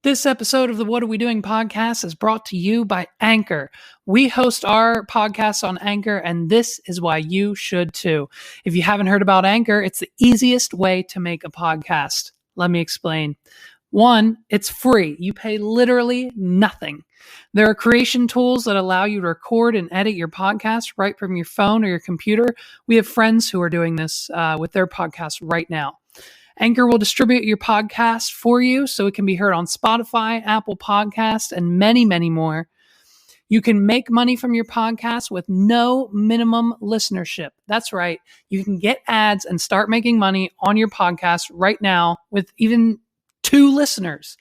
This episode of the What Are We Doing podcast is brought to you by Anchor. We host our podcast on Anchor, and this is why you should too. If you haven't heard about Anchor, it's the easiest way to make a podcast. Let me explain. One, it's free. You pay literally nothing. There are creation tools that allow you to record and edit your podcast right from your phone or your computer. We have friends who are doing this with their podcast right now. Anchor will distribute your podcast for you so it can be heard on Spotify, Apple Podcasts, and many, many more. You can make money from your podcast with no minimum listenership. That's right. You can get ads and start making money on your podcast right now with even 2 listeners.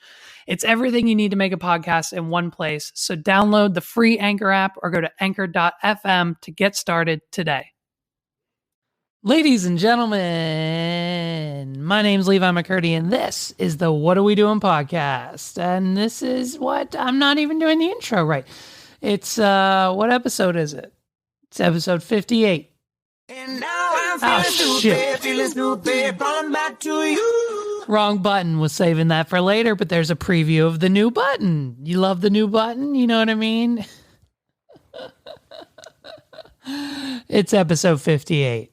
It's everything you need to make a podcast in one place. So download the free Anchor app or go to anchor.fm to get started today. Ladies and gentlemen, my name's Levi McCurdy, and this is the What Are We Doing podcast. And this is what, I'm not even doing the intro right. It's, what episode is it? It's episode 58. And now I'm feeling stupid, falling back to you. Wrong button. Was saving that for later, but there's a preview of the new button. You love the new button? You know what I mean? It's episode 58.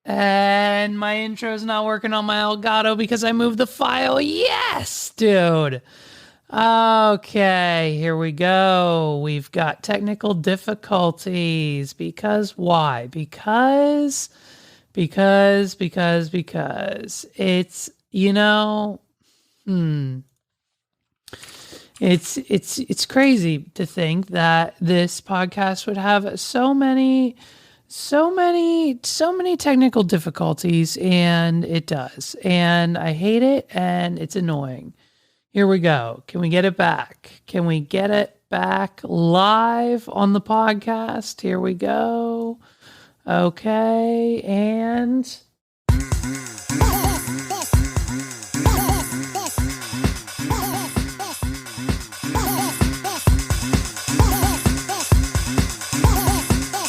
And my intro's not working on my Elgato because I moved the file. Yes, dude. Okay, here we go. We've got technical difficulties. Because why? Because it's, you know, it's crazy to think that this podcast would have so many technical difficulties, and it does. And I hate it, and it's annoying. Here we go. Can we get it back? Can we get it back live on the podcast? Here we go. Okay, and...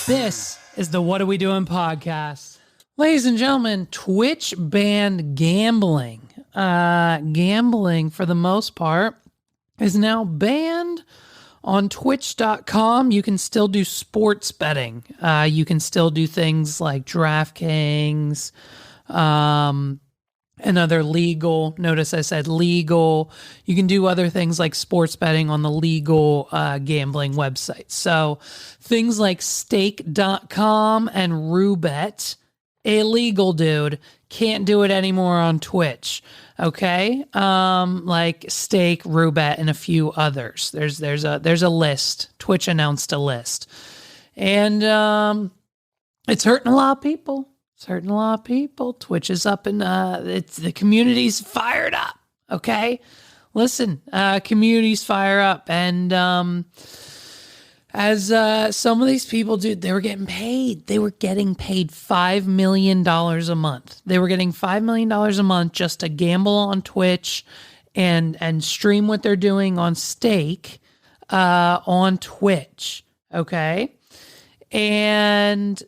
This is the What Are We Doing podcast. Ladies and gentlemen, Twitch banned gambling. Gambling, for the most part, is now banned on Twitch.com. You can still do sports betting. You can still do things like DraftKings, and other legal. Notice I said legal. You can do other things like sports betting on the legal gambling websites. So things like stake.com and Roobet, illegal, dude. Can't do it anymore on Twitch. Okay? Like Stake, Roobet, and a few others. There's a list. Twitch announced a list. And it's hurting a lot of people. It's hurting a lot of people. Twitch is up and the community's fired up. Okay? Listen, communities fire up. And as some of these people, dude, they were getting paid. They were getting paid $5 million a month. They were getting $5 million a month just to gamble on Twitch and stream what they're doing on Stake on Twitch. Okay? And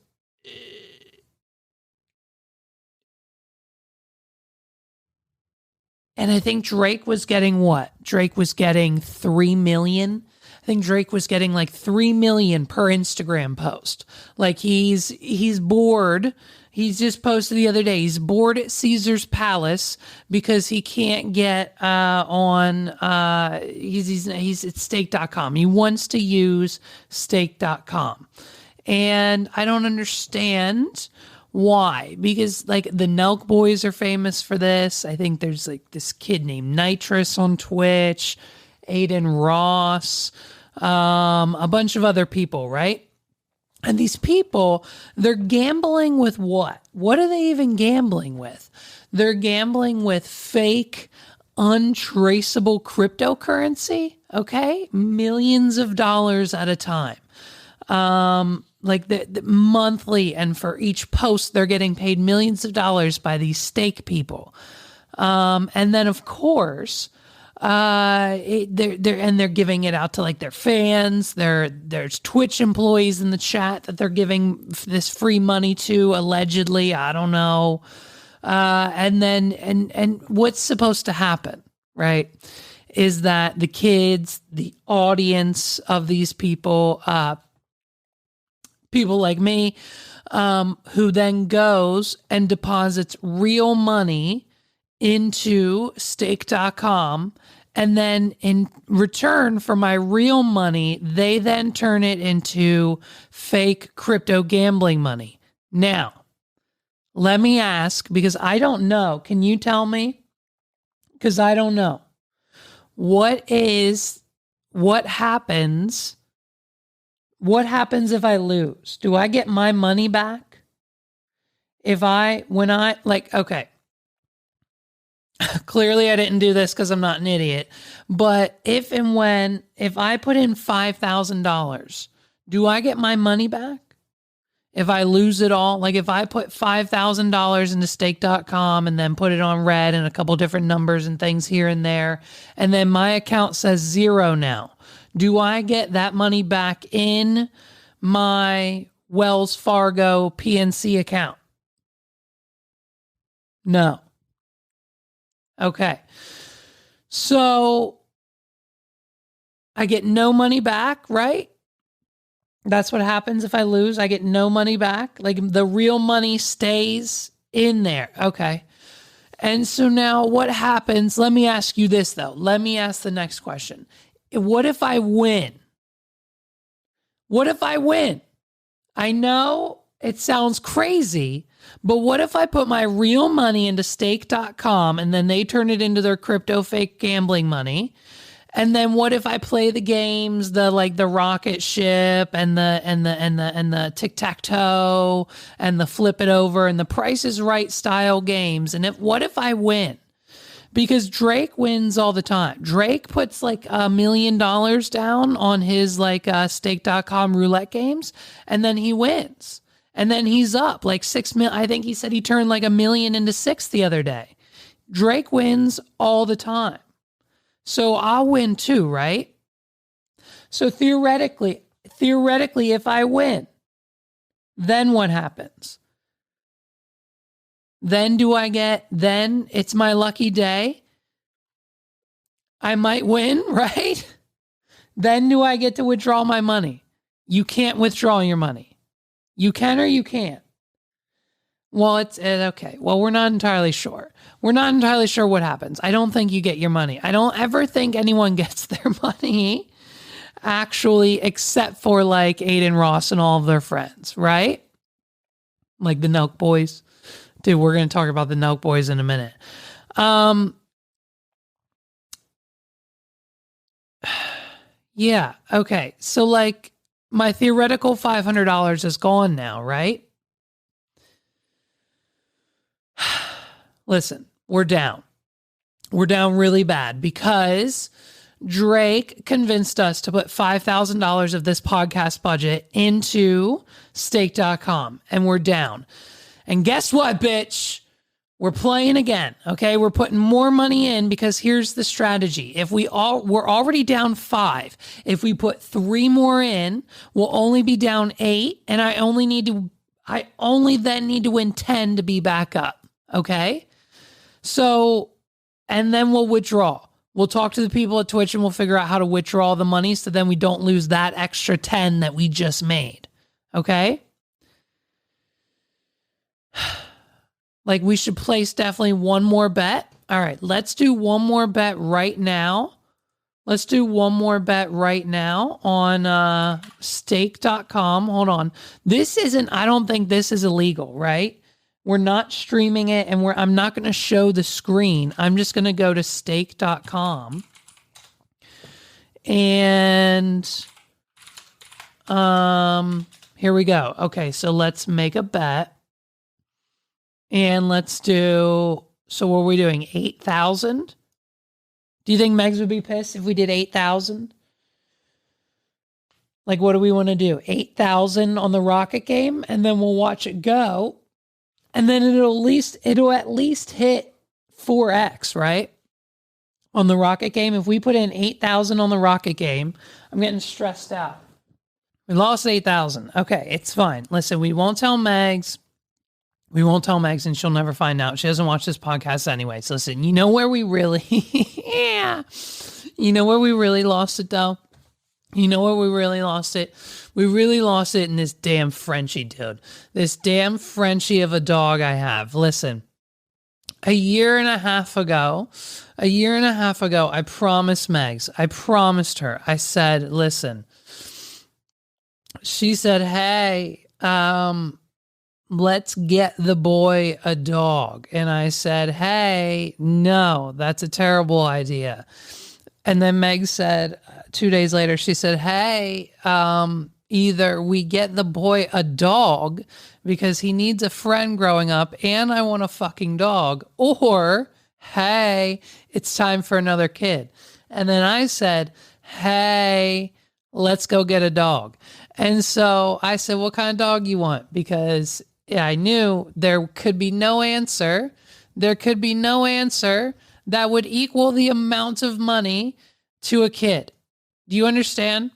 I think Drake was getting what? Drake was getting 3 million. I think Drake was getting like 3 million per Instagram post. Like he's bored. He's just posted the other day. He's bored at Caesar's Palace because he can't get on. He's at stake.com. He wants to use stake.com, and I don't understand why. Because like the Nelk Boys are famous for this. I think there's like this kid named Nitrous on Twitch, Aiden Ross, a bunch of other people, right? And these people, they're gambling with what? What are they even gambling with? They're gambling with fake, untraceable cryptocurrency, okay? Millions of dollars at a time. Like the monthly, and for each post, they're getting paid millions of dollars by these stake people. And then, of course, they're giving it out to like their fans. There's Twitch employees in the chat that they're giving this free money to, allegedly. I don't know. And then what's supposed to happen, right? is that the kids, the audience of these people, people like me, who then goes and deposits real money into stake.com. And then in return for my real money, they then turn it into fake crypto gambling money. Now, let me ask, because I don't know. Can you tell me? Because I don't know. What happens? What happens if I lose? Do I get my money back? Okay. Clearly I didn't do this because I'm not an idiot. But if I put in $5,000, do I get my money back? If I lose it all, like if I put $5,000 into stake.com and then put it on red and a couple different numbers and things here and there, and then my account says 0 now, do I get that money back in my Wells Fargo PNC account? No. Okay. So I get no money back, right? That's what happens if I lose. I get no money back. Like the real money stays in there. Okay. And so now what happens? Let me ask you this though. Let me ask the next question. What if I win? What if I win? I know it sounds crazy, but what if I put my real money into stake.com and then they turn it into their crypto fake gambling money? And then what if I play the games, the rocket ship and the tic-tac-toe and the flip it over and the Price is Right style games? And what if I win? Because Drake wins all the time. Drake puts like $1 million down on his stake.com roulette games, and then he wins. And then he's up like 6 million. I think he said he turned like $1 million into 6 the other day. Drake wins all the time. So I'll win too, right? So theoretically, if I win, then what happens? Then it's my lucky day. I might win, right? Then do I get to withdraw my money? You can't withdraw your money. You can or you can't. Well, it's okay. Well, we're not entirely sure. We're not entirely sure what happens. I don't think you get your money. I don't ever think anyone gets their money, actually, except for like Aiden Ross and all of their friends, right? Like the Nelk Boys. Dude, we're going to talk about the Nelk Boys in a minute. Yeah, okay. So like my theoretical $500 is gone now, right? Listen, we're down. We're down really bad because Drake convinced us to put $5,000 of this podcast budget into stake.com, and we're down. And guess what, bitch? We're playing again, okay? We're putting more money in because here's the strategy. If we're already down 5. If we put 3 more in, we'll only be down 8, and I only then need to win 10 to be back up, okay? So, and then we'll withdraw. We'll talk to the people at Twitch and we'll figure out how to withdraw the money so then we don't lose that extra 10 that we just made, okay? Like we should place definitely one more bet. All right, let's do one more bet right now. Let's do one more bet right now on stake.com. Hold on. I don't think this is illegal, right? We're not streaming it and I'm not going to show the screen. I'm just going to go to stake.com. And here we go. Okay, so let's make a bet. And let's do, so what are we doing? 8,000? Do you think Megs would be pissed if we did 8,000? Like, what do we want to do? 8,000 on the Rocket game, and then we'll watch it go. And then it'll at least hit 4x, right? On the Rocket game. If we put in 8,000 on the Rocket game, I'm getting stressed out. We lost 8,000. Okay, it's fine. Listen, we won't tell Megs. We won't tell Megs, and she'll never find out. She doesn't watch this podcast anyway. So listen, you know where we really, You know where we really lost it, though? You know where we really lost it? We really lost it in this damn Frenchie, dude. This damn Frenchie of a dog I have. Listen, a year and a half ago, I promised Megs. I promised her. I said, listen. She said, hey, let's get the boy a dog. And I said, hey, no, that's a terrible idea. And then Meg said, 2 days later, she said, hey, either we get the boy a dog because he needs a friend growing up and I want a fucking dog, or, hey, it's time for another kid. And then I said, hey, let's go get a dog. And so I said, what kind of dog you want? Because I knew there could be no answer. There could be no answer that would equal the amount of money to a kid. Do you understand?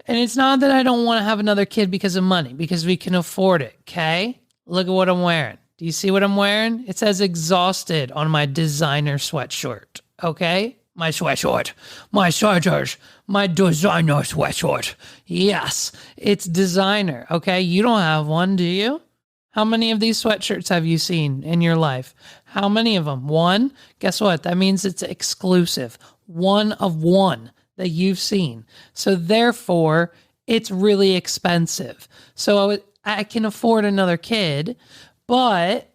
And it's not that I don't want to have another kid because of money, because we can afford it, okay? Look at what I'm wearing. Do you see what I'm wearing? It says exhausted on my designer sweatshirt, okay? My sweatshirt, my sweatshirt, my designer sweatshirt. Yes, it's designer, okay? You don't have one, do you? How many of these sweatshirts have you seen in your life? How many of them? One? Guess what? That means it's exclusive. One of one that you've seen. So therefore, it's really expensive. So I can afford another kid, but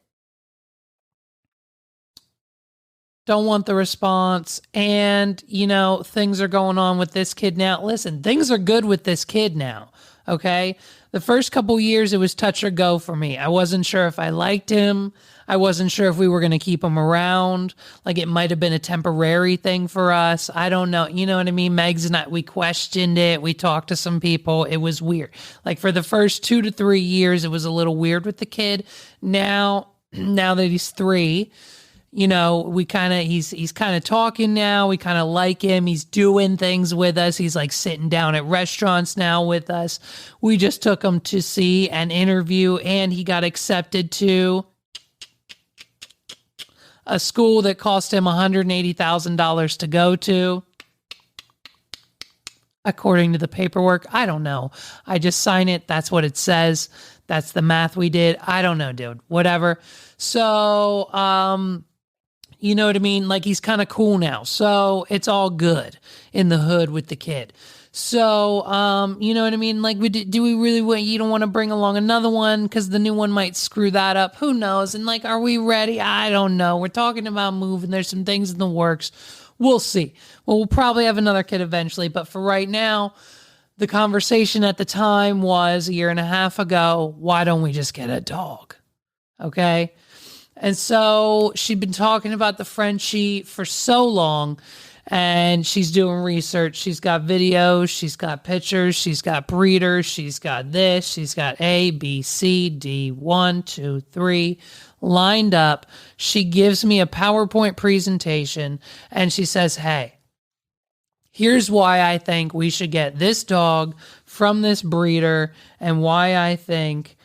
don't want the response. And, you know, things are going on with this kid now. Listen, things are good with this kid now. Okay. The first couple years, it was touch or go for me. I wasn't sure if I liked him. I wasn't sure if we were going to keep him around. Like, it might have been a temporary thing for us. I don't know. You know what I mean? Megs and I, we questioned it. We talked to some people. It was weird. Like, for the first 2 to 3 years, it was a little weird with the kid. Now that he's 3, you know, he's kind of talking now. We kind of like him. He's doing things with us. He's like sitting down at restaurants now with us. We just took him to see an interview and he got accepted to a school that cost him $180,000 to go to. According to the paperwork, I don't know. I just sign it. That's what it says. That's the math we did. I don't know, dude. Whatever. So, you know what I mean? Like, he's kind of cool now. So it's all good in the hood with the kid. So, you know what I mean? Like, do we really want, you don't want to bring along another one because the new one might screw that up. Who knows? And like, are we ready? I don't know. We're talking about moving. There's some things in the works. We'll see. Well, we'll probably have another kid eventually. But for right now, the conversation at the time was a year and a half ago. Why don't we just get a dog? Okay. And so she'd been talking about the Frenchie for so long, and she's doing research. She's got videos, she's got pictures, she's got breeders, she's got this, she's got A, B, C, D, 1, 2, 3 lined up. She gives me a PowerPoint presentation and she says, hey, here's why I think we should get this dog from this breeder and why I think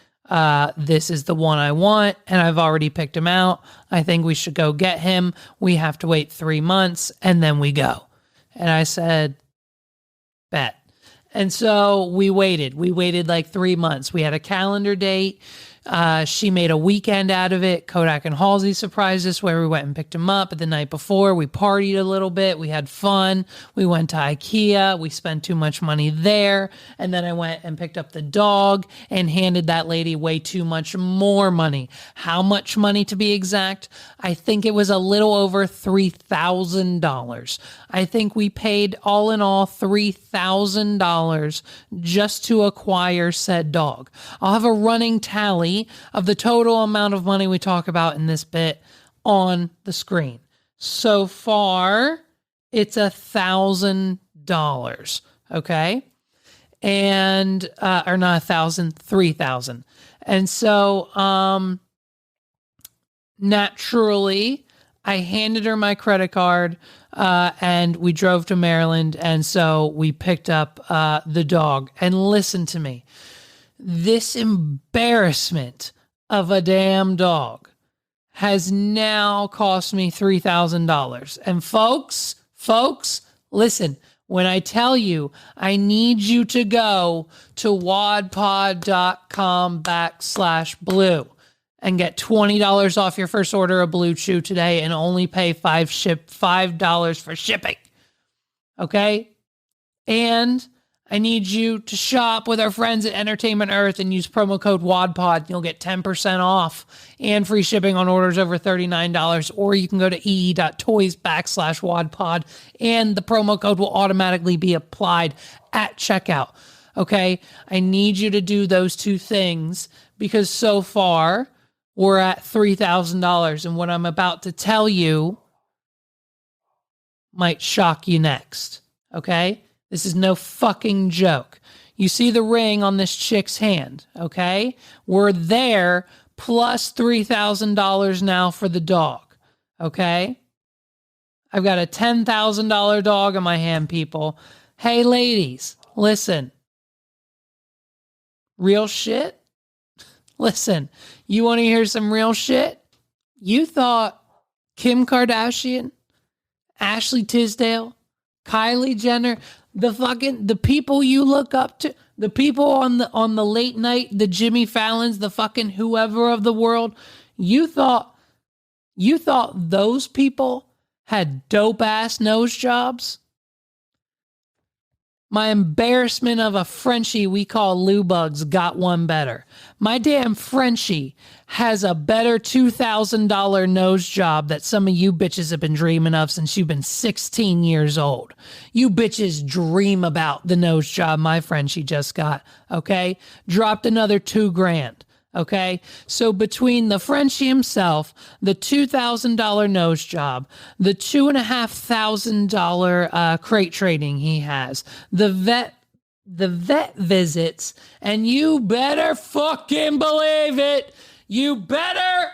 this is the one I want, and I've already picked him out. I think we should go get him. We have to wait 3 months, and then we go. And I said, bet. And so we waited. We waited like 3 months. We had a calendar date. She made a weekend out of it. Kodak and Halsey surprised us where we went and picked him up. But the night before, we partied a little bit. We had fun. We went to IKEA. We spent too much money there. And then I went and picked up the dog and handed that lady way too much more money. How much money to be exact? I think it was a little over $3,000. I think we paid all in all $3,000 just to acquire said dog. I'll have a running tally of the total amount of money we talk about in this bit on the screen. So far, it's $1,000. Okay. And, or not 1,000, 3,000. And so, naturally, I handed her my credit card, and we drove to Maryland. And so we picked up, the dog. And listen to me. This embarrassment of a damn dog has now cost me $3,000. And folks, Listen, when I tell you, I need you to go to wadpod.com/blue and get $20 off your first order of Blue Chew today and only pay $5 for shipping. Okay? And I need you to shop with our friends at Entertainment Earth and use promo code WADPOD. You'll get 10% off and free shipping on orders over $39. Or you can go to ee.toys/WADPOD and the promo code will automatically be applied at checkout. Okay? I need you to do those two things because so far we're at $3,000. And what I'm about to tell you might shock you next. Okay? This is no fucking joke. You see the ring on this chick's hand, okay? We're there plus $3,000 now for the dog, okay? I've got a $10,000 dog in my hand, people. Hey, ladies, listen. Real shit? Listen, you want to hear some real shit? You thought Kim Kardashian, Ashley Tisdale, Kylie Jenner, the people you look up to, the people on the late night, the Jimmy Fallons, the fucking whoever of the world, you thought those people had dope ass nose jobs? My embarrassment of a Frenchie we call Lou Bugs got one better. My damn Frenchie has a better $2,000 nose job that some of you bitches have been dreaming of since you've been 16 years old. You bitches dream about the nose job my Frenchie just got, okay? Dropped another $2,000. Okay, so between the Frenchie himself, the $2,000 nose job, the $2,500 crate trading he has, the vet visits, and you better fucking believe it. You better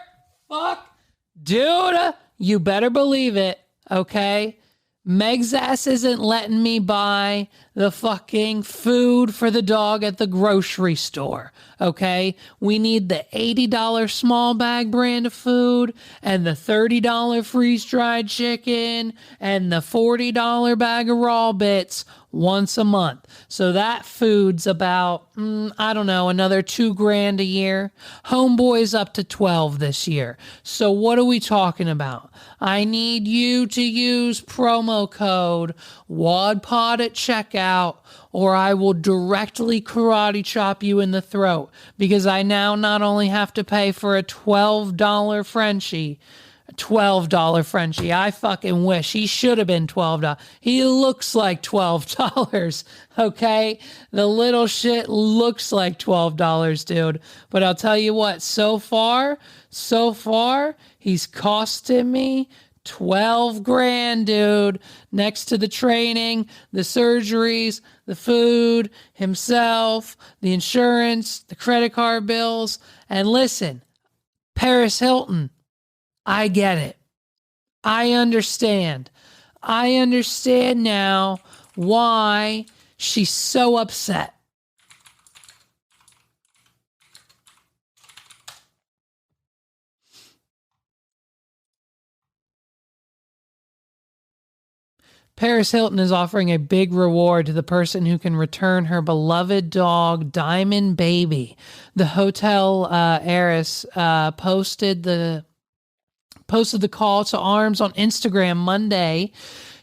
you better believe it. Okay. Meg's ass isn't letting me buy the fucking food for the dog at the grocery store, okay? We need the $80 small bag brand of food and the $30 freeze-dried chicken and the $40 bag of raw bits once a month. So that food's about, another $2,000 a year. Homeboy's up to 12 this year. So what are we talking about? I need you to use promo code WADPOD at checkout or I will directly karate chop you in the throat because I now not only have to pay for a $12 Frenchie, I fucking wish. He should have been $12. He looks like $12, okay? The little shit looks like $12, dude. But I'll tell you what, so far, he's costing me $12,000, dude. Next to the training, the surgeries, the food, himself, the insurance, the credit card bills. And listen, Paris Hilton, I get it. I understand. I understand now why she's so upset. Paris Hilton is offering a big reward to the person who can return her beloved dog, Diamond Baby. The hotel heiress posted the call to arms on Instagram Monday,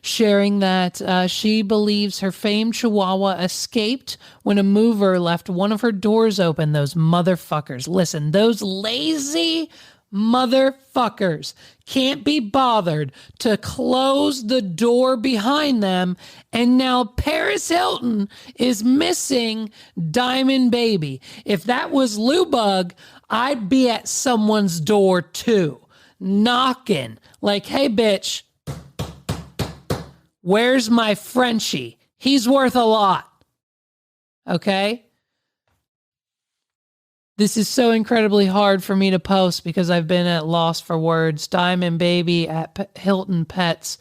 sharing that she believes her famed Chihuahua escaped when a mover left one of her doors open. Those motherfuckers. Listen, those lazy motherfuckers can't be bothered to close the door behind them, and now Paris Hilton is missing Diamond Baby. If that was Lou Bug, I'd be at someone's door too, knocking like, hey bitch, where's my Frenchie? He's worth a lot. Okay? This is so incredibly hard for me to post because I've been at loss for words. Diamond Baby at Hilton Pets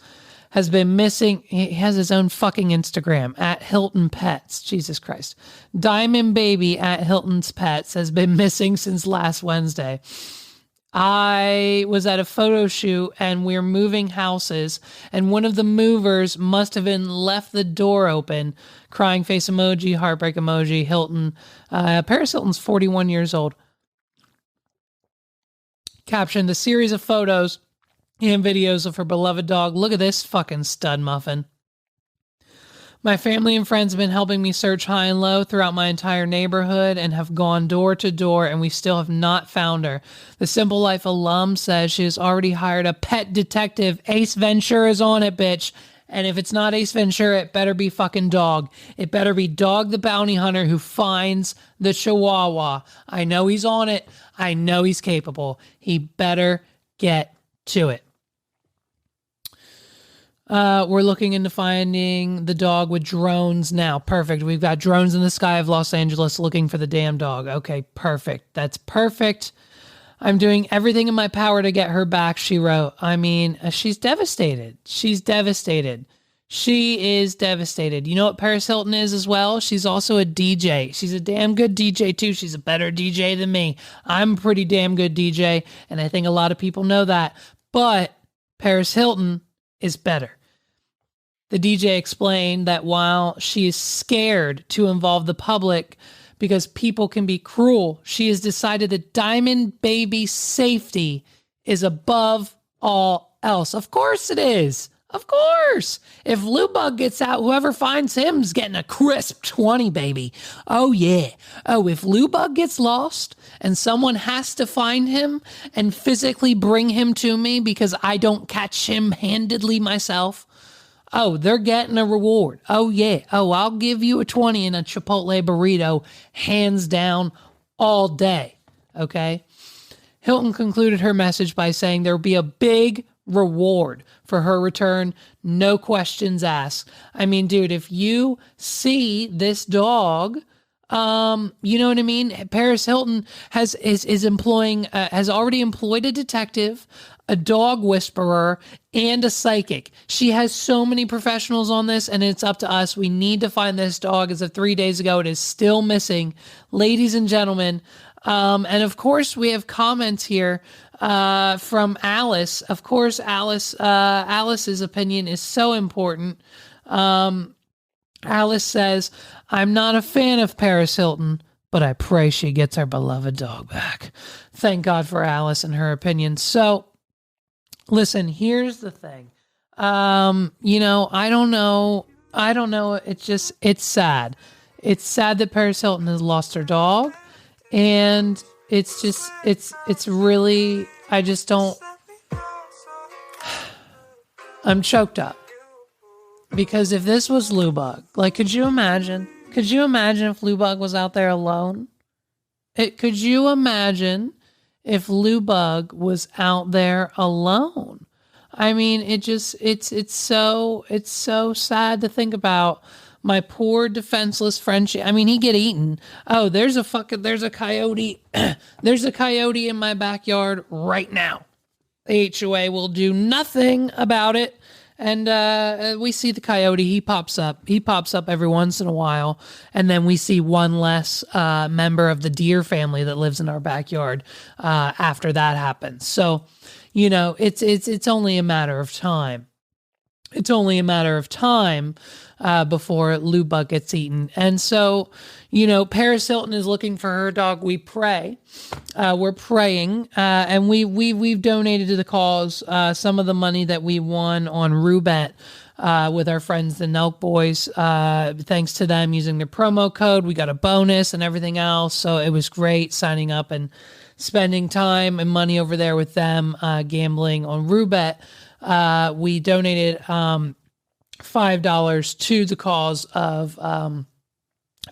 has been missing. He has his own fucking Instagram at Hilton Pets. Jesus Christ. Diamond Baby at Hilton's Pets has been missing since last Wednesday. I was at a photo shoot and we're moving houses, and one of the movers must have been left the door open. Crying face emoji, heartbreak emoji. Hilton, Paris Hilton's 41 years old. Captioned a series of photos and videos of her beloved dog. Look at this fucking stud muffin. My family and friends have been helping me search high and low throughout my entire neighborhood and have gone door to door, and we still have not found her. The Simple Life alum says she has already hired a pet detective. Ace Ventura's on it, bitch. And if it's not Ace Ventura, it better be fucking Dog. It better be Dog the bounty hunter who finds the Chihuahua. I know he's on it. I know he's capable. He better get to it. We're looking into finding the dog with drones now. Perfect. We've got drones in the sky of Los Angeles looking for the damn dog. Okay, perfect. That's perfect. I'm doing everything in my power to get her back, she wrote. I mean, she's devastated. She's devastated. She is devastated. You know what Paris Hilton is as well? She's also a DJ. She's a damn good DJ too. She's a better DJ than me. I'm a pretty damn good DJ, and I think a lot of people know that. But Paris Hilton is better. The DJ explained that while she is scared to involve the public because people can be cruel, she has decided that Diamond Baby's safety is above all else. Of course it is. Of course. If Lubug gets out, whoever finds him is getting a crisp 20, baby. Oh, yeah. Oh, if Lubug gets lost and someone has to find him and physically bring him to me because I don't catch him handedly myself, oh, they're getting a reward. Oh, yeah. Oh, I'll give you a 20 and a Chipotle burrito, hands down, all day. Okay? Hilton concluded her message by saying there will be a big reward for her return. No questions asked. I mean, dude, if you see this dog, you know what I mean? Paris Hilton has already employed a detective, a dog whisperer, and a psychic. She has so many professionals on this, and it's up to us. We need to find this dog. As of 3 days ago, it is still missing. Ladies and gentlemen, and of course, we have comments here from Alice. Of course, Alice's opinion is so important. Alice says, I'm not a fan of Paris Hilton, but I pray she gets our beloved dog back. Thank God for Alice and her opinion. So, listen, here's the thing. I don't know. It's sad. It's sad that Paris Hilton has lost her dog. And it's really, I just don't, I'm choked up. Because if this was Lubug, like, could you imagine if Lubug was out there alone? Could you imagine if Lubug was out there alone? I mean, it's so sad to think about. My poor defenseless Frenchie. I mean, he'd get eaten. Oh, there's a coyote. There's a coyote in my backyard right now. The HOA will do nothing about it. And we see the coyote. He pops up every once in a while. And then we see one less member of the deer family that lives in our backyard after that happens. So, it's only a matter of time. It's only a matter of time before Lubug gets eaten. And so, Paris Hilton is looking for her dog. We pray. We're praying. And we've donated to the cause some of the money that we won on Roulette with our friends, the Nelk Boys. Thanks to them using their promo code. We got a bonus and everything else. So it was great signing up and spending time and money over there with them, gambling on Roulette. We donated $5 to the cause of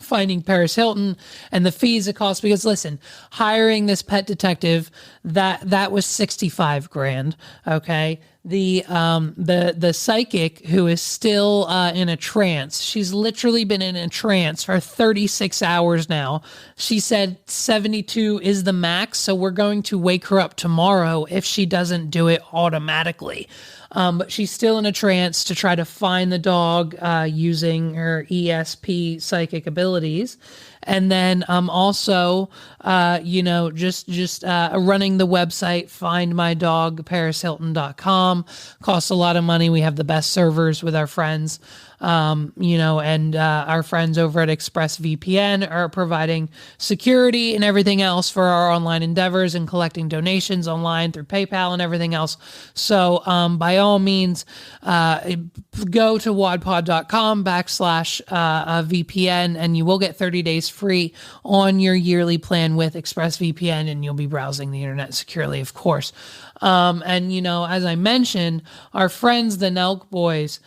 finding Paris Hilton and the fees it costs. Because listen, hiring this pet detective, that was $65,000. Okay, the psychic who is still in a trance. She's literally been in a trance for 36 hours now. She said 72 is the max, so we're going to wake her up tomorrow if she doesn't do it automatically. But she's still in a trance to try to find the dog using her ESP psychic abilities. And then also, just running the website, findmydogparishilton.com. Costs a lot of money. We have the best servers with our friends, and our friends over at ExpressVPN are providing security and everything else for our online endeavors and collecting donations online through PayPal and everything else. So by all means, go to wadpod.com/VPN and you will get 30 days free on your yearly plan with ExpressVPN, and you'll be browsing the internet securely, of course. As I mentioned, our friends, the Nelk Boys,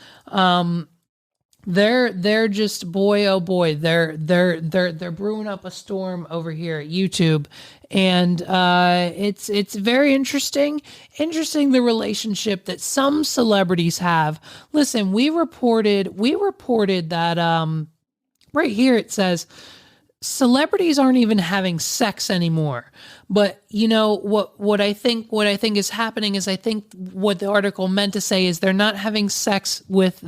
they're just, boy, oh boy, they're brewing up a storm over here at YouTube, and it's very interesting the relationship that some celebrities have. Listen, we reported that right here it says celebrities aren't even having sex anymore. But what I think is happening is, I think what the article meant to say is they're not having sex with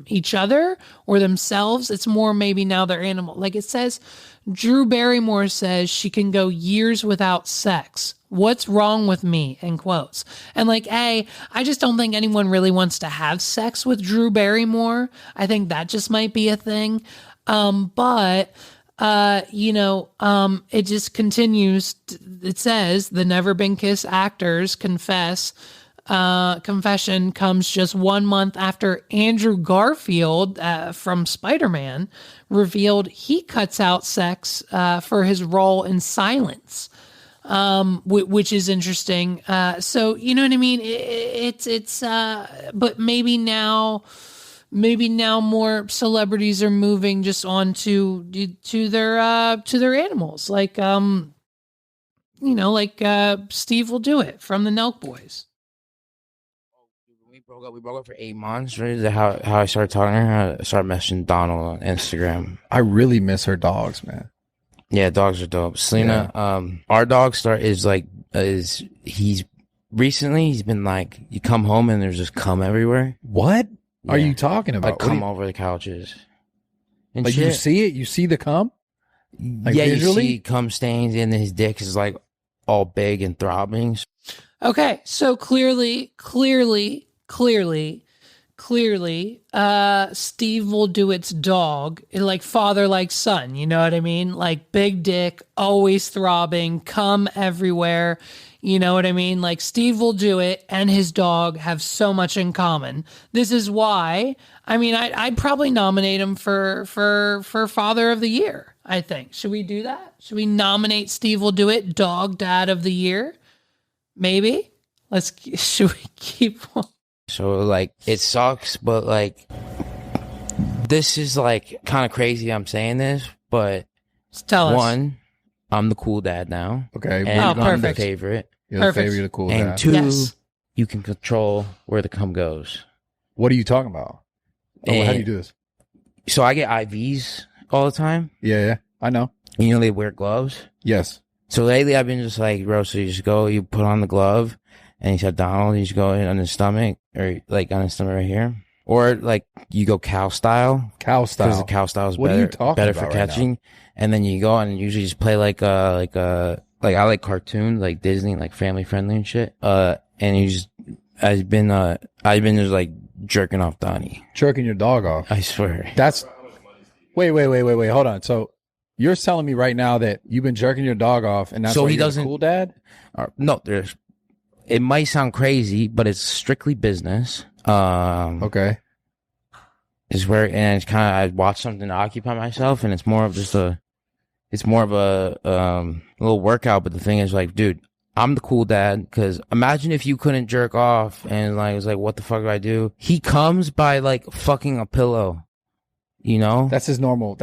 each other or themselves. It's more maybe now they're animal. Like it says, Drew Barrymore says she can go years without sex. What's wrong with me? In quotes. And I just don't think anyone really wants to have sex with Drew Barrymore. I think that just might be a thing. It just continues. It says the Never Been Kissed actors confession comes just 1 month after Andrew Garfield from Spider-Man revealed he cuts out sex for his role in Silence, which is interesting. So you know what I mean? But maybe now more celebrities are moving just on to their animals, like Steve Will Do It from the Nelk Boys. We broke up for 8 months, right? Is that how I started talking to her? I started messaging Donald on Instagram. I really miss her dogs, man. Yeah, dogs are dope. Selena, our dog he's been like, you come home and there's just cum everywhere. What? Yeah. Are you talking about? Like cum over the couches. And like shit. you see it? You see the cum? Like yeah, visually? you see cum stains, and his dick is like all big and throbbing. Okay, so clearly, Steve Will Do It's dog, like father, like son. You know what I mean? Like big dick, always throbbing, cum everywhere. You know what I mean? Like Steve Will Do It and his dog have so much in common. This is why, I'd probably nominate him for Father of the Year, I think. Should we do that? Should we nominate Steve Will Do It, Dog Dad of the Year? Maybe? Should we keep on? So, it sucks, but, this is, kind of crazy I'm saying this, but tell us. One, I'm the cool dad now. Okay. And I'm the perfect. favorite. You're the favorite, you're the cool and dad. two, Yes. you can control where the cum goes. What are you talking about? How do you do this? So I get IVs all the time. Yeah, I know. And, they wear gloves. Yes. So lately I've been just like, bro, so you just go, you put on the glove, and he said, Donald, you just go in on his stomach, or on his stomach right here. Or you go cow style. Cow style. Because the cow style is What are you talking better about for right catching. now? And then you go and usually just play I like cartoons, like Disney, like family friendly and shit. And you just, I've been just jerking off Donnie. Jerking your dog off. I swear. That's, wait. Hold on. So you're telling me right now that you've been jerking your dog off, and that's So why he you're doesn't- a cool dad? No, it might sound crazy, but it's strictly business. Okay. Is where, and it's kind of, I watch something to occupy myself, and it's more of just a little workout. But the thing is, dude, I'm the cool dad, because imagine if you couldn't jerk off and it was what the fuck do I do? He comes by fucking a pillow, That's his normal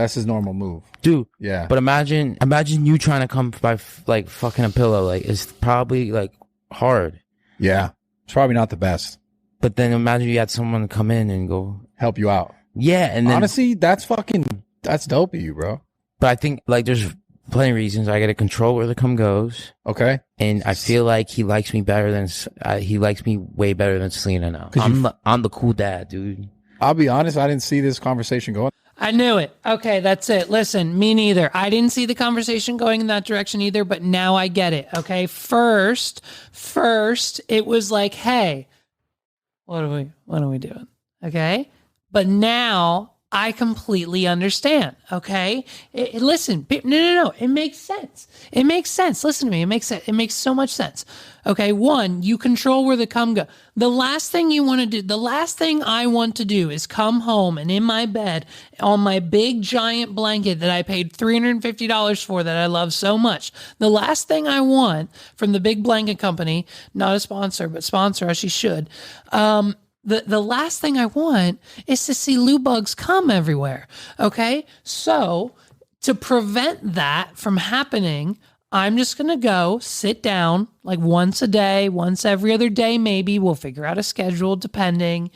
move. dude. Yeah. But imagine you trying to come by fucking a pillow. It's probably hard. Yeah. It's probably not the best. But then imagine you had someone come in and go Help you out. yeah, and then Honestly, that's dope of you, bro. but I think like there's plenty of reasons I got to control where the cum goes. Okay. And I feel like he likes me better than he likes me way better than Selena now. I'm the cool dad, dude. I'll be honest, I didn't see this conversation going. I knew it. Okay, that's it. Listen, me neither. I didn't see the conversation going in that direction either, but now I get it. Okay. First, it was like, hey, what are we doing? Okay. But now I completely understand. Okay. Listen, no. It makes sense. It makes sense. Listen to me. It makes sense. It makes so much sense. Okay. One, you control where the cum go. The last thing you want to do, the last thing I want to do is come home and in my bed on my big giant blanket that I paid $350 for that I love so much. The last thing I want from the big blanket company, not a sponsor, but sponsor us, she should. The last thing I want is to see lube bugs come everywhere. Okay. So to prevent that from happening, I'm just going to go sit down like once a day, once every other day, maybe. We'll figure out a schedule depending.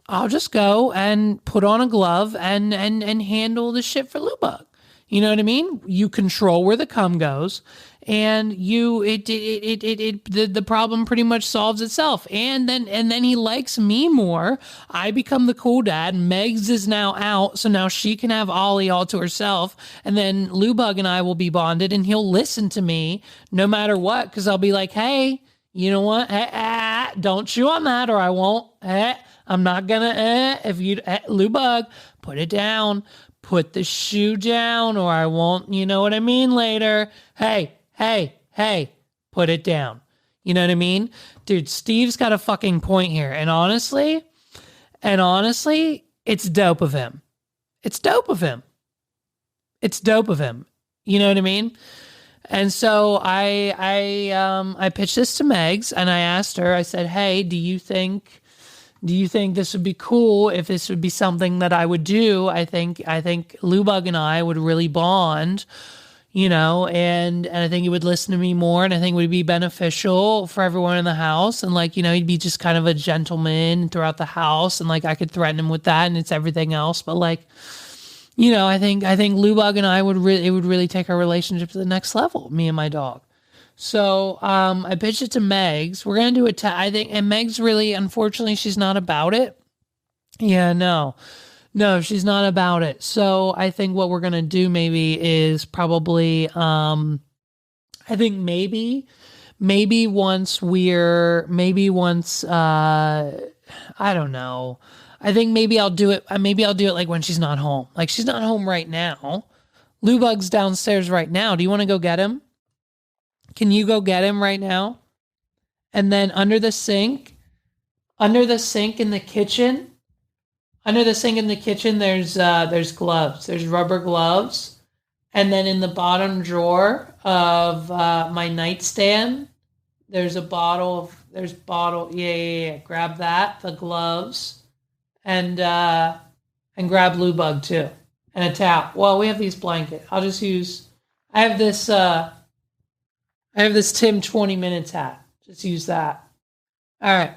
I'll just go and put on a glove and handle the shit for lube bug. You know what I mean? You control where the cum goes, and the problem pretty much solves itself. And then he likes me more. I become the cool dad. Megs is now out, so now she can have Ollie all to herself. And then Lubug and I will be bonded, and he'll listen to me no matter what, because I'll be like, hey, you know what? Don't chew on that, or I won't. I'm not gonna. If you Lubug, put it down. Put the shoe down, or I won't, you know what I mean, later. Hey, put it down. You know what I mean? Dude, Steve's got a fucking point here. And honestly, it's dope of him. It's dope of him. You know what I mean? And so I pitched this to Megs, and I asked her, I said, hey, do you think this would be cool if this would be something that I would do? I think Lubug and I would really bond, you know, and I think he would listen to me more, and I think it would be beneficial for everyone in the house. And like, you know, he'd be just kind of a gentleman throughout the house, and like I could threaten him with that, and it's everything else. But like, you know, I think Lubug and I it would really take our relationship to the next level, me and my dog. So I pitched it to Megs. We're going to do it. I think, and Megs really, unfortunately, she's not about it. Yeah, no, she's not about it. So I think what we're going to do maybe is probably, I think maybe once, I don't know. I think maybe I'll do it. Maybe I'll do it like when she's not home. Like she's not home right now. Lubug's downstairs right now. Do you want to go get him? Can you go get him right now? And then under the sink in the kitchen, there's gloves. There's rubber gloves. And then in the bottom drawer of my nightstand, there's bottle. Yeah. Grab that, the gloves, and grab Lubug too, and a towel. Well, we have these blankets. I have this Tim 20 Minutes hat. Just use that. All right.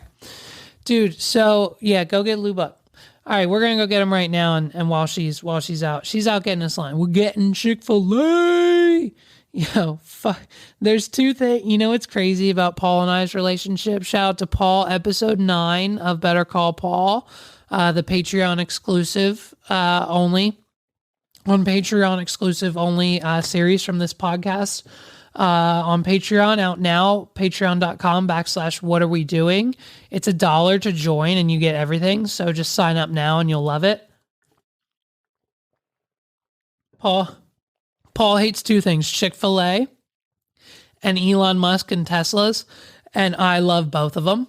Dude, so yeah, go get Lubug. All right, we're going to go get him right now, and while she's out. She's out getting this line. We're getting Chick-fil-A. Yo, fuck. There's two things. You know what's crazy about Paul and I's relationship? Shout out to Paul, episode 9 of Better Call Paul, the Patreon exclusive only series from this podcast. On Patreon, out now, patreon.com/whatarewedoing. It's $1 to join and you get everything. So just sign up now and you'll love it. Paul hates two things, Chick-fil-A and Elon Musk and Teslas. And I love both of them.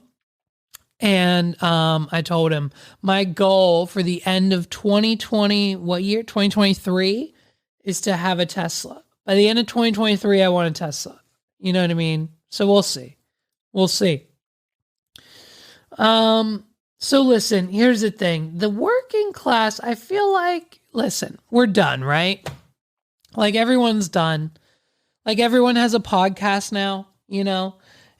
And I told him my goal for the end of 2023 is to have a Tesla. By the end of 2023, I want a Tesla. You know what I mean? So we'll see. So listen, here's the thing. The working class, I feel like, listen, we're done, right? Like everyone's done. Like everyone has a podcast now, you know?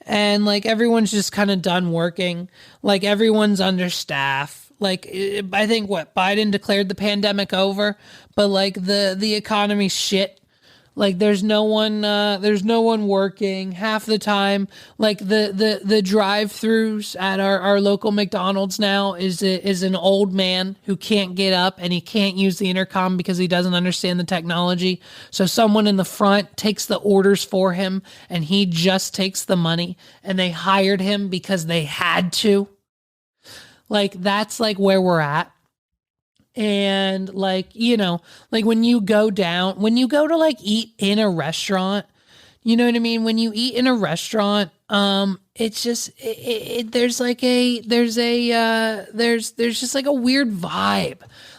and like everyone's just kind of done working. Like everyone's understaffed. Like I think Biden declared the pandemic over, but like the economy's shit. Like there's no one working half the time. Like the drive-throughs at our local McDonald's now is an old man who can't get up and he can't use the intercom because he doesn't understand the technology. So someone in the front takes the orders for him and he just takes the money, and they hired him because they had to. Like that's like where we're at. And like, you know, like when you go to like eat in a restaurant, you know what I mean? When you eat in a restaurant, it's just, there's just like a weird vibe.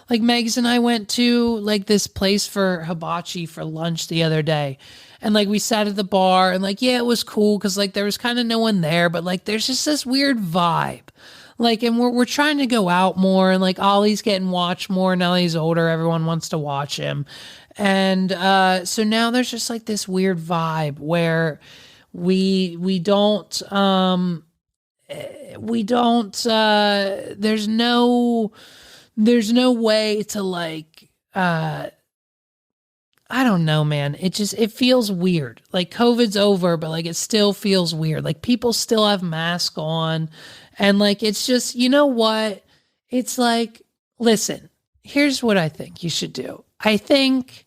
Like Megs and I went to like this place for hibachi for lunch the other day. And like we sat at the bar and like, yeah, it was cool. Cause like there was kind of no one there, but like there's just this weird vibe. Like, and we're trying to go out more, and like Ollie's getting watched more now that he's older. Everyone wants to watch him. And so now there's just like this weird vibe where we don't there's no way to like I don't know, man. It feels weird. Like COVID's over, but like it still feels weird. Like people still have masks on. And like, it's just, you know what? It's like, listen, here's what I think you should do. I think,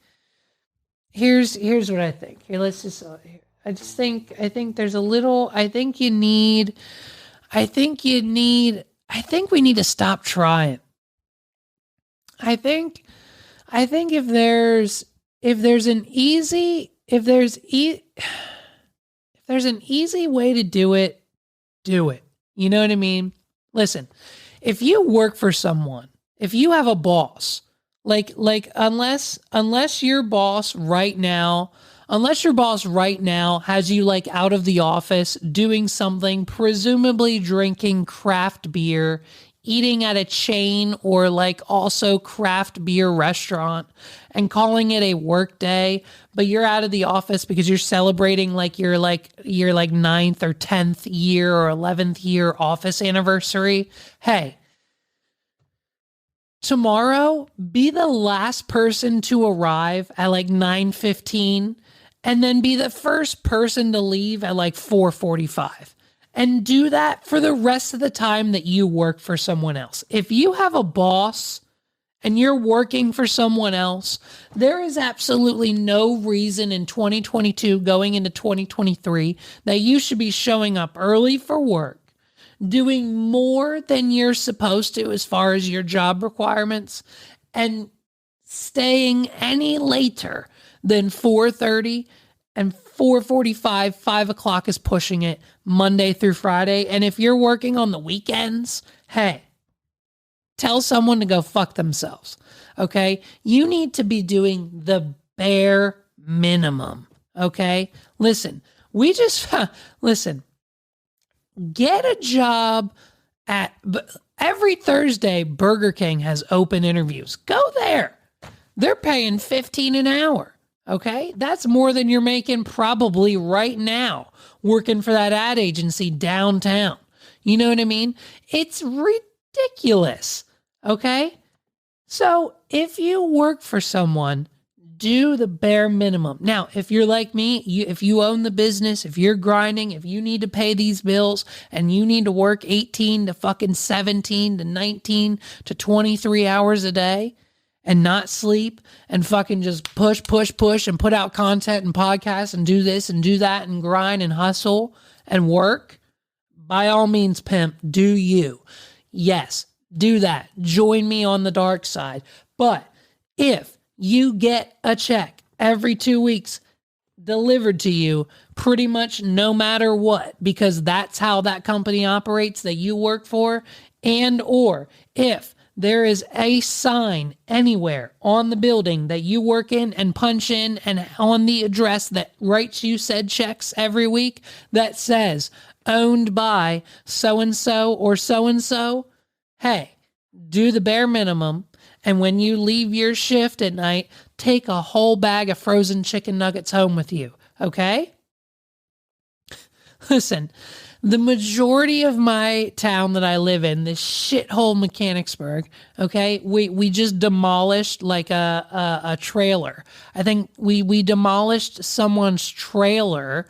here's what I think. Here, let's just, I think there's a little, I think we need to stop trying. I think if there's an easy way to do it, do it. You know what I mean? Listen, if you work for someone, if you have a boss, like unless your boss right now has you like out of the office doing something, presumably drinking craft beer, eating at a chain or like also craft beer restaurant and calling it a work day, but you're out of the office because you're celebrating like your 9th or 10th year or 11th year office anniversary. Hey, tomorrow be the last person to arrive at like 9:15 and then be the first person to leave at like 4:45. And do that for the rest of the time that you work for someone else. If you have a boss and you're working for someone else, there is absolutely no reason in 2022 going into 2023 that you should be showing up early for work, doing more than you're supposed to as far as your job requirements, and staying any later than 4:30 and 4:45, 5 o'clock is pushing it Monday through Friday. And if you're working on the weekends, hey, tell someone to go fuck themselves. Okay. You need to be doing the bare minimum. Okay. Listen, get a job every Thursday. Burger King has open interviews. Go there. They're paying $15 an hour. Okay, that's more than you're making probably right now working for that ad agency downtown. You know what I mean? It's ridiculous. Okay, so if you work for someone, do the bare minimum. Now, if you're like me, if you own the business, if you're grinding, if you need to pay these bills and you need to work 18 to fucking 17 to 19 to 23 hours a day, and not sleep and fucking just push and put out content and podcasts and do this and do that and grind and hustle and work, by all means, pimp, do you. Yes, do that. Join me on the dark side. But if you get a check every 2 weeks delivered to you pretty much no matter what, because that's how that company operates that you work for, and or if there is a sign anywhere on the building that you work in and punch in and on the address that writes you said checks every week that says owned by so-and-so or so-and-so, hey, do the bare minimum. And when you leave your shift at night, take a whole bag of frozen chicken nuggets home with you. Okay? Listen, the majority of my town that I live in, this shithole Mechanicsburg, okay, we just demolished like a trailer. I think we demolished someone's trailer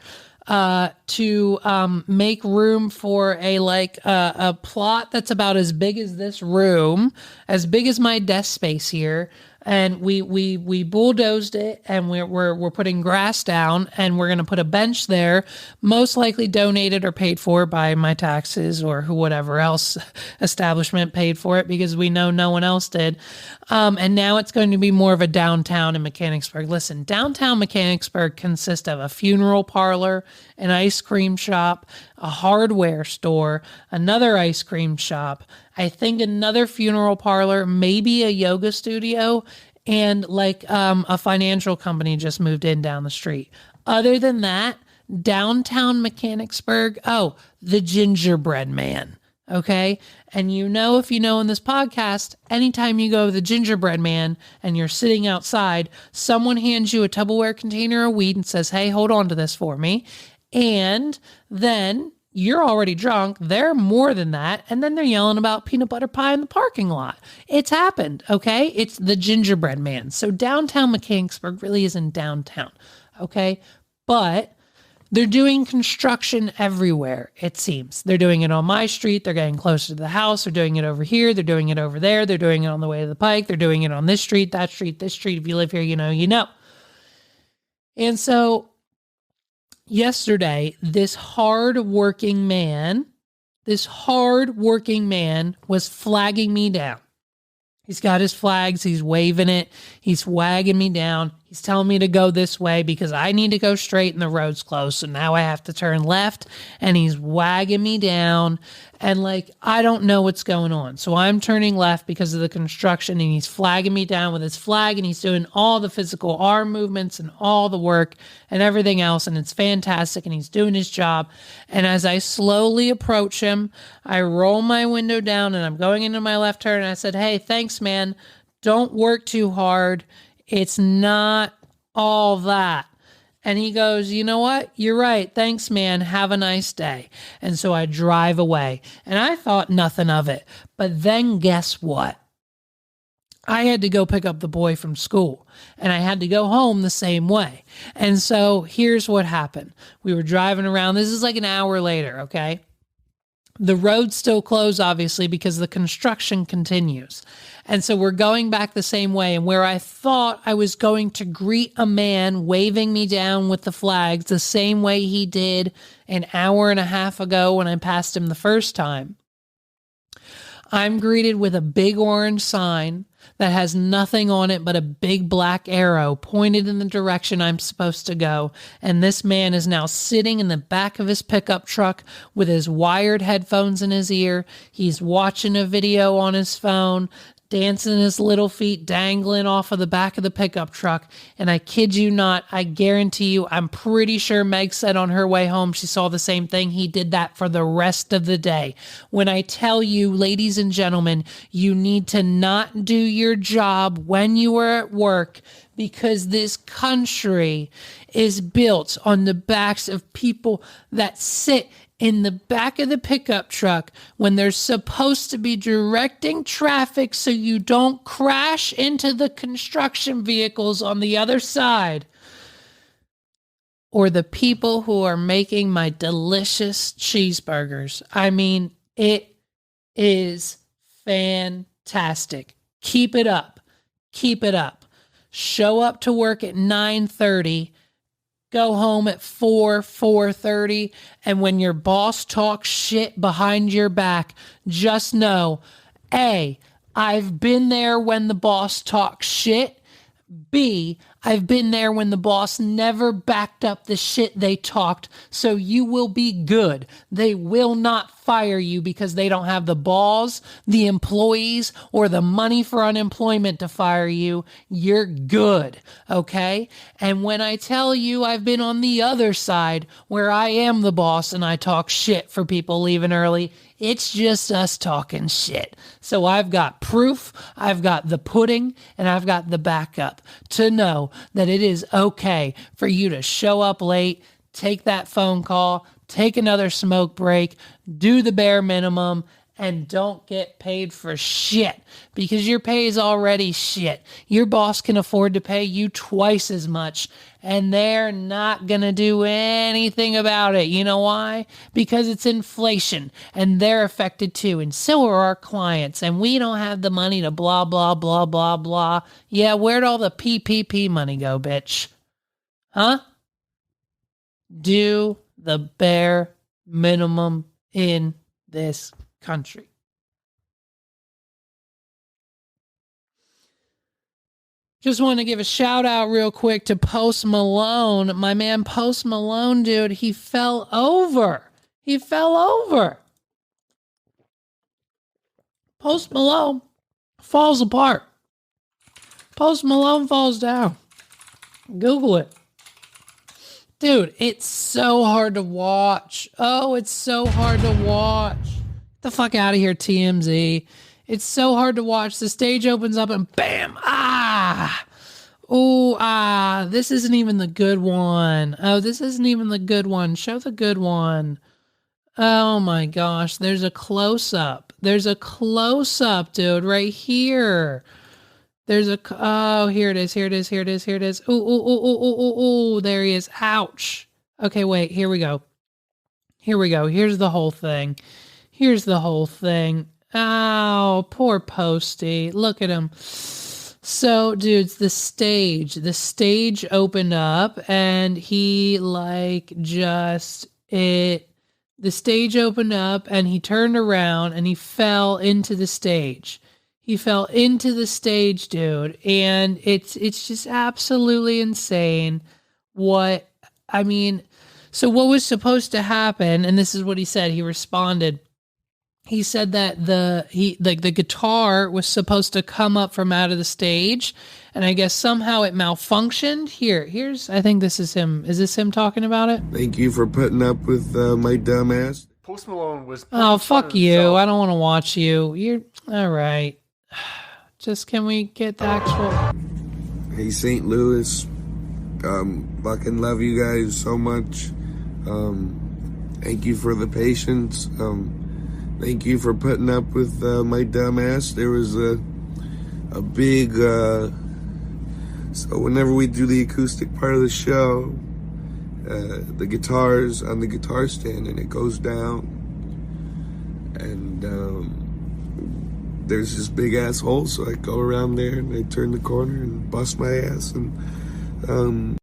to make room for a plot that's about as big as this room, as big as my desk space here. And we bulldozed it, and we're putting grass down, and we're going to put a bench there, most likely donated or paid for by my taxes or whatever else establishment paid for it, because we know no one else did. And now it's going to be more of a downtown in Mechanicsburg. Listen, downtown Mechanicsburg consists of a funeral parlor, an ice cream shop, a hardware store, another ice cream shop, I think another funeral parlor, maybe a yoga studio, and like a financial company just moved in down the street. Other than that, downtown Mechanicsburg, the gingerbread man. Okay. And if you know in this podcast, anytime you go to the gingerbread man and you're sitting outside, someone hands you a Tupperware container of weed and says, hey, hold on to this for me. And then you're already drunk. They're more than that. And then they're yelling about peanut butter pie in the parking lot. It's happened. Okay. It's the gingerbread man. So downtown Mechanicsburg really isn't downtown. Okay. But they're doing construction everywhere, it seems. They're doing it on my street. They're getting closer to the house. They're doing it over here. They're doing it over there. They're doing it on the way to the pike. They're doing it on this street, that street, this street. If you live here, you know. And so yesterday, this hard-working man was flagging me down. He's got his flags. He's waving it. He's wagging me down. He's telling me to go this way because I need to go straight and the road's closed. So now I have to turn left, and he's wagging me down. And I don't know what's going on. So I'm turning left because of the construction, and he's flagging me down with his flag, and he's doing all the physical arm movements and all the work and everything else. And it's fantastic. And he's doing his job. And as I slowly approach him, I roll my window down, and I'm going into my left turn. And I said, hey, thanks, man. Don't work too hard. It's not all that. And he goes, you know what? You're right. Thanks, man. Have a nice day. And so I drive away. And I thought nothing of it. But then guess what? I had to go pick up the boy from school. And I had to go home the same way. And so here's what happened. We were driving around. This is like an hour later, okay? The road's still closed, obviously, because the construction continues. And so we're going back the same way. And where I thought I was going to greet a man waving me down with the flags the same way he did an hour and a half ago when I passed him the first time, I'm greeted with a big orange sign that has nothing on it but a big black arrow pointed in the direction I'm supposed to go. And this man is now sitting in the back of his pickup truck with his wired headphones in his ear. He's watching a video on his phone, dancing his little feet dangling off of the back of the pickup truck. And I kid you not, I guarantee you, I'm pretty sure Meg said on her way home she saw the same thing. He did that for the rest of the day. When I tell you, ladies and gentlemen, you need to not do your job when you are at work, because this country is built on the backs of people that sit in the back of the pickup truck when they're supposed to be directing traffic so you don't crash into the construction vehicles on the other side, or the people who are making my delicious cheeseburgers. I mean, it is fantastic. Keep it up. Keep it up. Show up to work at 9:30. Go home at 4:30, and when your boss talks shit behind your back, just know, A, I've been there when the boss talks shit. B, I've been there when the boss never backed up the shit they talked, so you will be good. They will not fire you because they don't have the balls, the employees, or the money for unemployment to fire you. You're good, okay? And when I tell you I've been on the other side where I am the boss and I talk shit for people leaving early, it's just us talking shit. So I've got proof, I've got the pudding, and I've got the backup to know that it is okay for you to show up late, take that phone call, take another smoke break, do the bare minimum, and don't get paid for shit because your pay is already shit. Your boss can afford to pay you twice as much and they're not going to do anything about it. You know why? Because it's inflation and they're affected too. And so are our clients. And we don't have the money to blah, blah, blah, blah, blah. Yeah, where'd all the PPP money go, bitch? Huh? Do the bare minimum in this country. Just want to give a shout out real quick to Post Malone. My man Post Malone, dude, he fell over. Post Malone falls apart. Post Malone falls down. Google it. Dude, it's so hard to watch. Oh, it's so hard to watch. Get the fuck out of here, TMZ. It's so hard to watch. The stage opens up and bam. This isn't even the good one. Oh, this isn't even the good one. Show the good one. Oh my gosh. There's a close-up. There's a close-up, dude, right here. Here it is. Ooh, there he is. Ouch. Okay, wait, here we go. Here's the whole thing. Oh, poor Posty. Look at him. So, dudes, the stage opened up and he the stage opened up and he turned around and he fell into the stage. Dude, and it's just absolutely insane. So what was supposed to happen, and this is what he said, he responded. He said that the guitar was supposed to come up from out of the stage, and I guess somehow it malfunctioned. Here's I think this is him. Is this him talking about it? Thank you for putting up with my dumb ass. Post Malone was... Oh, fuck you. I don't want to watch you. You're... All right. Just can we get the actual... Hey, St. Louis. Fucking love you guys so much. Thank you for the patience. Thank you for putting up with my dumb ass. There was a big... so whenever we do the acoustic part of the show, the guitar's on the guitar stand and it goes down. And there's this big ass hole, so I go around there and I turn the corner and bust my ass. And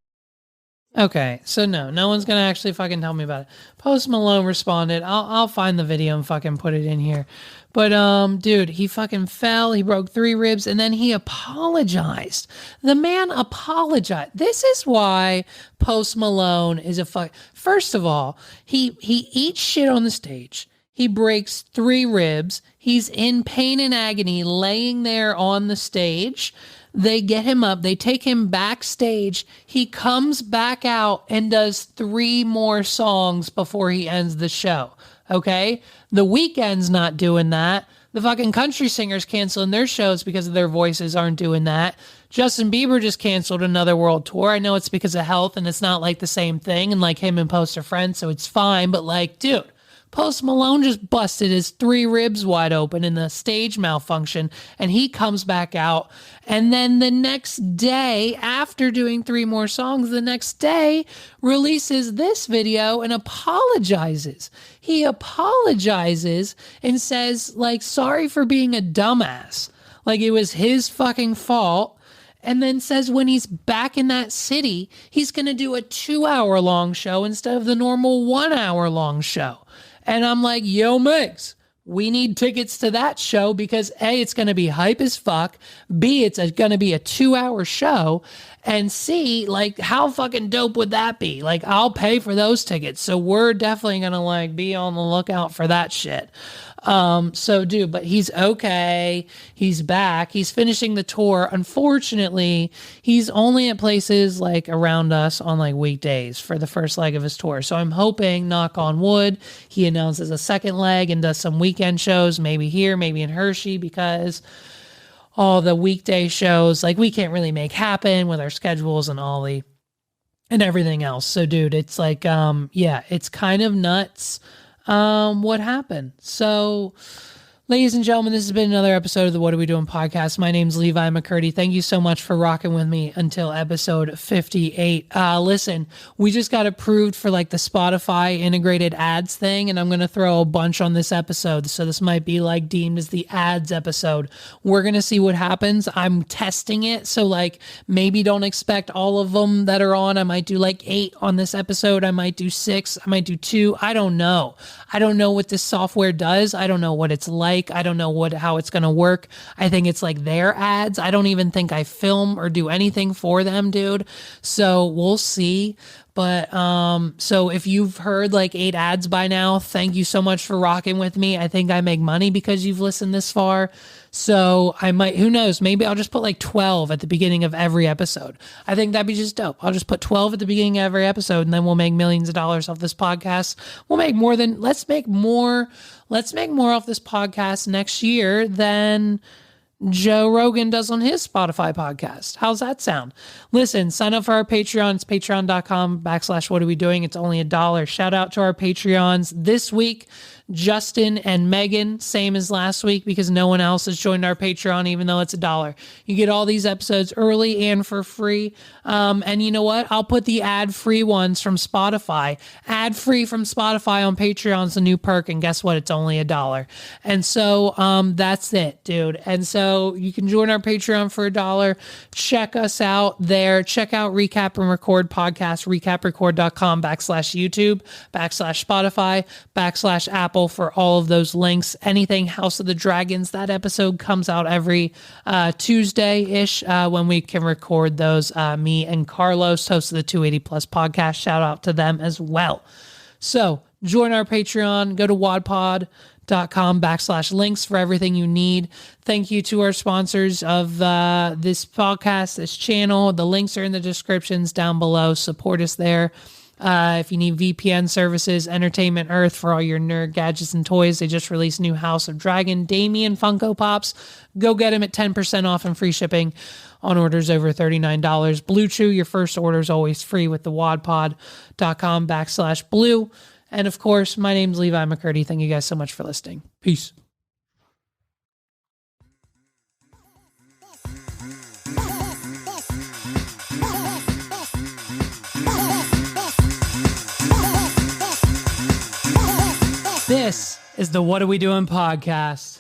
Okay, so no one's gonna actually fucking tell me about it. Post Malone responded. I'll find the video and fucking put it in here. But dude, he fucking fell. He broke 3 ribs and then he apologized. The man apologized. This is why Post Malone is a fuck. First of all, he eats shit on the stage. He breaks 3 ribs. He's in pain and agony laying there on the stage. They get him up. They take him backstage. He comes back out and does 3 more songs before he ends the show. Okay? The Weeknd's not doing that. The fucking country singers canceling their shows because of their voices aren't doing that. Justin Bieber just canceled another world tour. I know it's because of health and it's not like the same thing. And like him and Post are friends, so it's fine. But like, dude, Post Malone just busted his 3 ribs wide open in the stage malfunction, and he comes back out. And then the next day, after doing 3 more songs, the next day releases this video and apologizes. He apologizes and says, like, sorry for being a dumbass. Like, it was his fucking fault. And then says when he's back in that city, he's going to do a 2-hour-long show instead of the normal 1-hour-long show. And I'm like, yo, Migs, we need tickets to that show because A, it's going to be hype as fuck. B, it's going to be a 2-hour show. And C, like, how fucking dope would that be? Like, I'll pay for those tickets. So we're definitely going to, like, be on the lookout for that shit. So, dude, but he's okay. He's back. He's finishing the tour. Unfortunately, he's only at places, like, around us on, like, weekdays for the first leg of his tour. So I'm hoping, knock on wood, he announces a second leg and does some weekend shows, maybe here, maybe in Hershey, because all the weekday shows, like, we can't really make happen with our schedules and all the and everything else. So dude, it's like, yeah, it's kind of nuts, what happened. So ladies and gentlemen, this has been another episode of the What Are We Doing podcast. My name's Levi McCurdy. Thank you so much for rocking with me until episode 58. Listen, we just got approved for like the Spotify integrated ads thing, and I'm going to throw a bunch on this episode. So this might be like deemed as the ads episode. We're going to see what happens. I'm testing it. So like maybe don't expect all of them that are on. I might do like 8 on this episode. I might do 6. I might do 2. I don't know. I don't know what this software does. I don't know what it's like. I don't know how it's going to work. I think it's like their ads. I don't even think I film or do anything for them, dude. So we'll see. But, so if you've heard like 8 ads by now, thank you so much for rocking with me. I think I make money because you've listened this far. So I might, who knows, maybe I'll just put like 12 at the beginning of every episode. I think that'd be just dope. I'll just put 12 at the beginning of every episode, and then we'll make millions of dollars off this podcast. We'll make more than, let's make more off this podcast next year than Joe Rogan does on his Spotify podcast. How's that sound? Listen, sign up for our Patreon. It's patreon.com/what are we doing. It's only $1. Shout out to our Patreons this week. Justin and Megan, same as last week because no one else has joined our Patreon, even though it's $1. You get all these episodes early and for free. And you know what? I'll put the ad-free ones from Spotify. Ad-free from Spotify on Patreon is a new perk, and guess what? It's only $1. And so that's it, dude. And so you can join our Patreon for $1. Check us out there. Check out Recap and Record podcast, recaprecord.com/YouTube/Spotify/Apple for all of those links. Anything House of the Dragons, that episode comes out every Tuesday-ish when we can record those. Me and Carlos, host of the 280 Plus podcast, shout out to them as well. So join our Patreon, go to wadpod.com/links for everything you need. Thank you to our sponsors of this podcast, this channel. The links are in the descriptions down below. Support us there. If you need VPN services, Entertainment Earth for all your nerd gadgets and toys. They just released new House of Dragon Damien Funko Pops. Go get them at 10% off and free shipping on orders over $39. Blue Chew, your first order is always free with the wadpod.com/blue. And of course, my name's Levi McCurdy. Thank you guys so much for listening. Peace. This is the What Are We Doing podcast.